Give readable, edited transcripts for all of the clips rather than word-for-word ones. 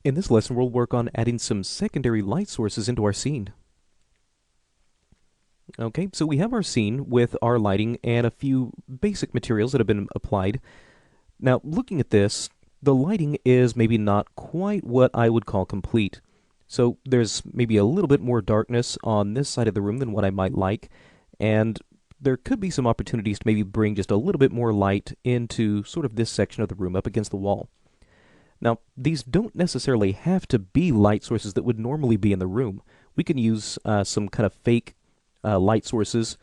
In this lesson, we'll work on adding some secondary light sources into our scene. Okay, so we have our scene with our lighting and a few basic materials that have been applied. Now, looking at this, the lighting is maybe not quite what I would call complete. So there's maybe a little bit more darkness on this side of the room than what I might like, and there could be some opportunities to maybe bring just a little bit more light into sort of this section of the room up against the wall. Now, these don't necessarily have to be light sources that would normally be in the room. We can use some kind of fake light sources,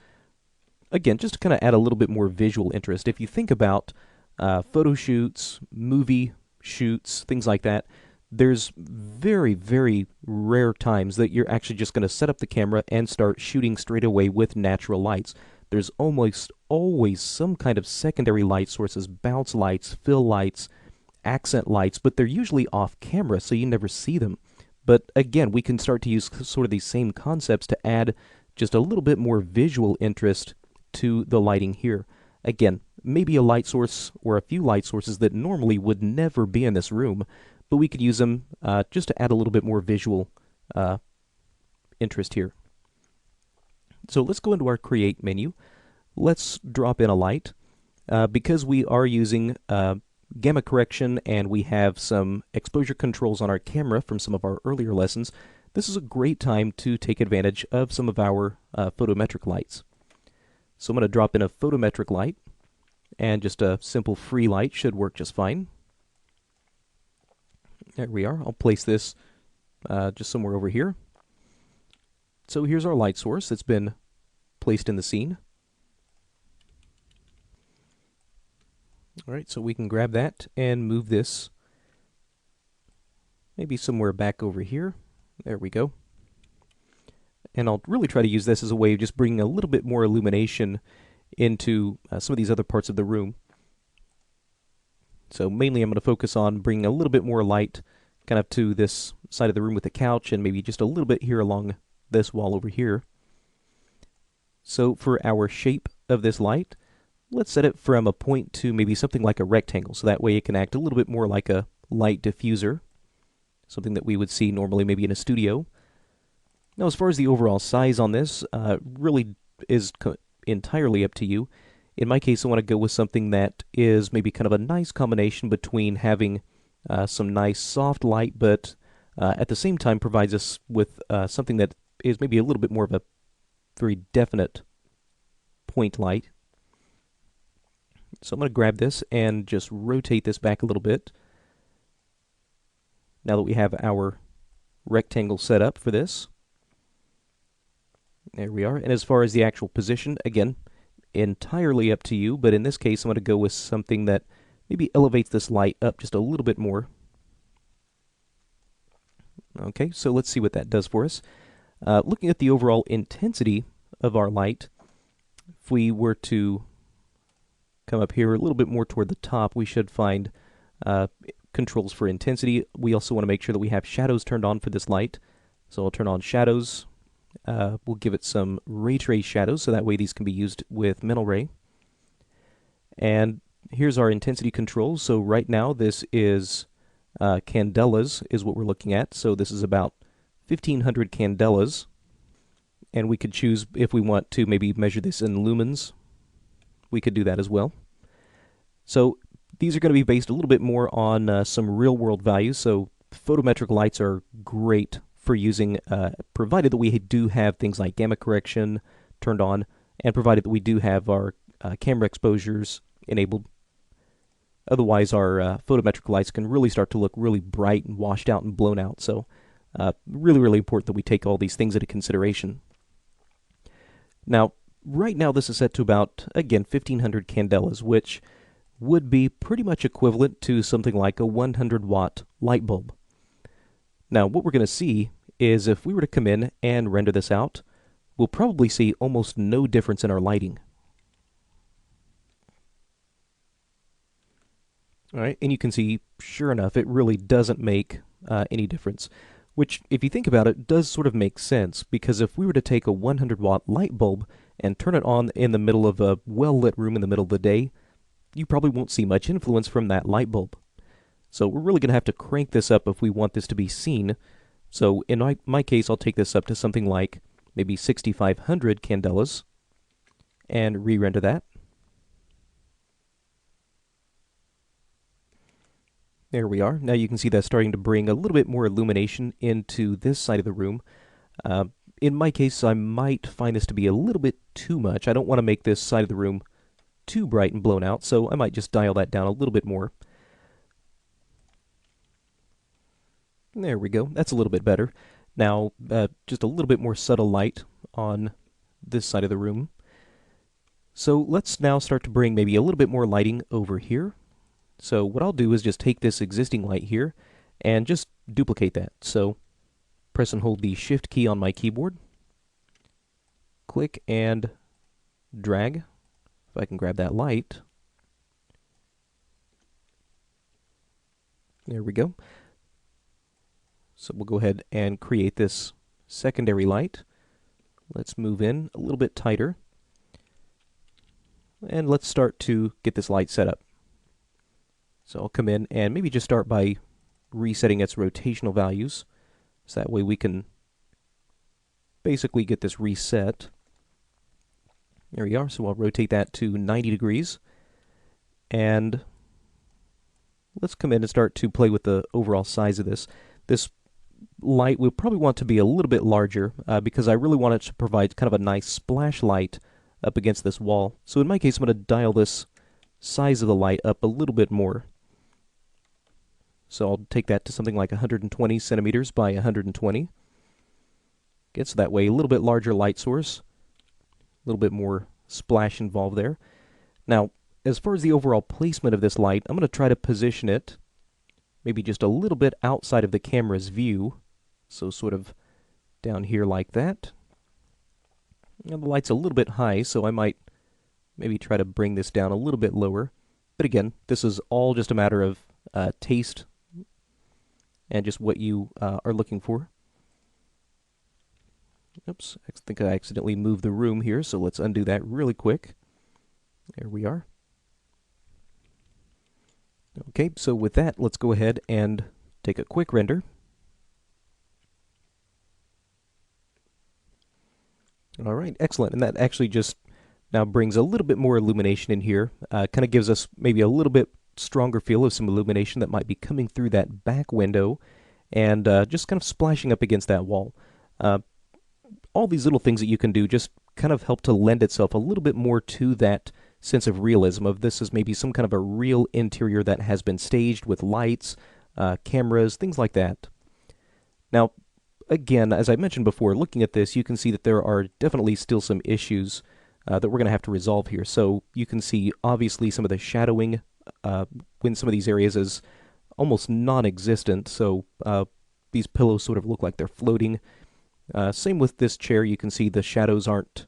again, just to kind of add a little bit more visual interest. If you think about photo shoots, movie shoots, things like that, there's very, very rare times that you're actually just going to set up the camera and start shooting straight away with natural lights. There's almost always some kind of secondary light sources, bounce lights, fill lights, accent lights, but they're usually off camera, so you never see them. But again, we can start to use sort of these same concepts to add just a little bit more visual interest to the lighting here. Again, maybe a light source or a few light sources that normally would never be in this room, but we could use them just to add a little bit more visual interest here. So let's go into our Create menu. Let's drop in a light. Because we are using gamma correction and we have some exposure controls on our camera from some of our earlier lessons, this is a great time to take advantage of some of our photometric lights. So I'm going to drop in a photometric light, and just a simple free light should work just fine. There we are. I'll place this just somewhere over here. So here's our light source that's been placed in the scene. Alright, so we can grab that and move this maybe somewhere back over here. There we go. And I'll really try to use this as a way of just bringing a little bit more illumination into some of these other parts of the room. So mainly I'm going to focus on bringing a little bit more light kind of to this side of the room with the couch, and maybe just a little bit here along this wall over here. So for our shape of this light, let's set it from a point to maybe something like a rectangle, so that way it can act a little bit more like a light diffuser, something that we would see normally maybe in a studio. Now, as far as the overall size on this, really is entirely up to you. In my case, I want to go with something that is maybe kind of a nice combination between having some nice soft light, but at the same time provides us with something that is maybe a little bit more of a very definite point light. So I'm going to grab this and just rotate this back a little bit. Now that we have our rectangle set up for this. There we are. And as far as the actual position, again, entirely up to you, but in this case I'm going to go with something that maybe elevates this light up just a little bit more. Okay, so let's see what that does for us. Looking at the overall intensity of our light, if we were to come up here a little bit more toward the top, we should find controls for intensity. We also want to make sure that we have shadows turned on for this light. So I'll turn on shadows. We'll give it some ray trace shadows, so that way these can be used with mental ray. And here's our intensity controls. So right now this is candelas is what we're looking at. So this is about 1500 candelas. And we could choose if we want to maybe measure this in lumens. We could do that as well. So these are going to be based a little bit more on some real-world values. So photometric lights are great for using, provided that we do have things like gamma correction turned on, and provided that we do have our camera exposures enabled. Otherwise, our photometric lights can really start to look really bright and washed out and blown out. So really, really important that we take all these things into consideration. Now, right now this is set to about, again, 1500 candelas, which would be pretty much equivalent to something like a 100-watt light bulb. Now, what we're going to see is if we were to come in and render this out, we'll probably see almost no difference in our lighting. All right, and you can see, sure enough, it really doesn't make any difference, which, if you think about it, does sort of make sense, because if we were to take a 100-watt light bulb and turn it on in the middle of a well-lit room in the middle of the day, you probably won't see much influence from that light bulb. So we're really going to have to crank this up if we want this to be seen. So in my case, I'll take this up to something like maybe 6,500 candelas and re-render that. There we are. Now you can see that's starting to bring a little bit more illumination into this side of the room. In my case, I might find this to be a little bit too much. I don't want to make this side of the room too bright and blown out, so I might just dial that down a little bit more. There we go. That's a little bit better. Now, just a little bit more subtle light on this side of the room. So let's now start to bring maybe a little bit more lighting over here. So what I'll do is just take this existing light here and just duplicate that. So press and hold the Shift key on my keyboard. Click and drag. If I can grab that light. There we go. So we'll go ahead and create this secondary light. Let's move in a little bit tighter. And let's start to get this light set up. So I'll come in and maybe just start by resetting its rotational values. So that way we can basically get this reset. There we are. So I'll rotate that to 90 degrees. And let's come in and start to play with the overall size of this. This light we'll probably want to be a little bit larger because I really want it to provide kind of a nice splash light up against this wall. So in my case, I'm going to dial this size of the light up a little bit more. So I'll take that to something like 120 centimeters by 120. Okay, so that way a little bit larger light source, a little bit more splash involved there. Now, as far as the overall placement of this light, I'm going to try to position it maybe just a little bit outside of the camera's view. So sort of down here like that. Now the light's a little bit high, so I might maybe try to bring this down a little bit lower. But again, this is all just a matter of taste and just what you are looking for. Oops, I think I accidentally moved the room here, so let's undo that really quick. There we are. Okay, so with that, let's go ahead and take a quick render. All right, excellent. And that actually just now brings a little bit more illumination in here. Kind of gives us maybe a little bit stronger feel of some illumination that might be coming through that back window and just kind of splashing up against that wall. All these little things that you can do just kind of help to lend itself a little bit more to that sense of realism of this is maybe some kind of a real interior that has been staged with lights, cameras, things like that. Now, again, as I mentioned before, looking at this, you can see that there are definitely still some issues that we're going to have to resolve here. So you can see, obviously, some of the shadowing in some of these areas is almost non-existent. So these pillows sort of look like they're floating. Same with this chair. You can see the shadows aren't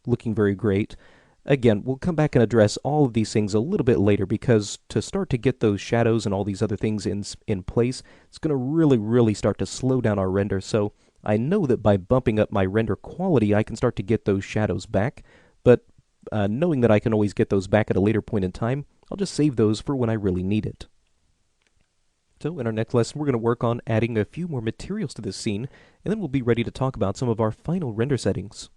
looking very great. Again, we'll come back and address all of these things a little bit later because to start to get those shadows and all these other things in place, it's going to really start to slow down our render. So I know that by bumping up my render quality, I can start to get those shadows back. But knowing that I can always get those back at a later point in time, I'll just save those for when I really need it. So in our next lesson, we're going to work on adding a few more materials to this scene, and then we'll be ready to talk about some of our final render settings.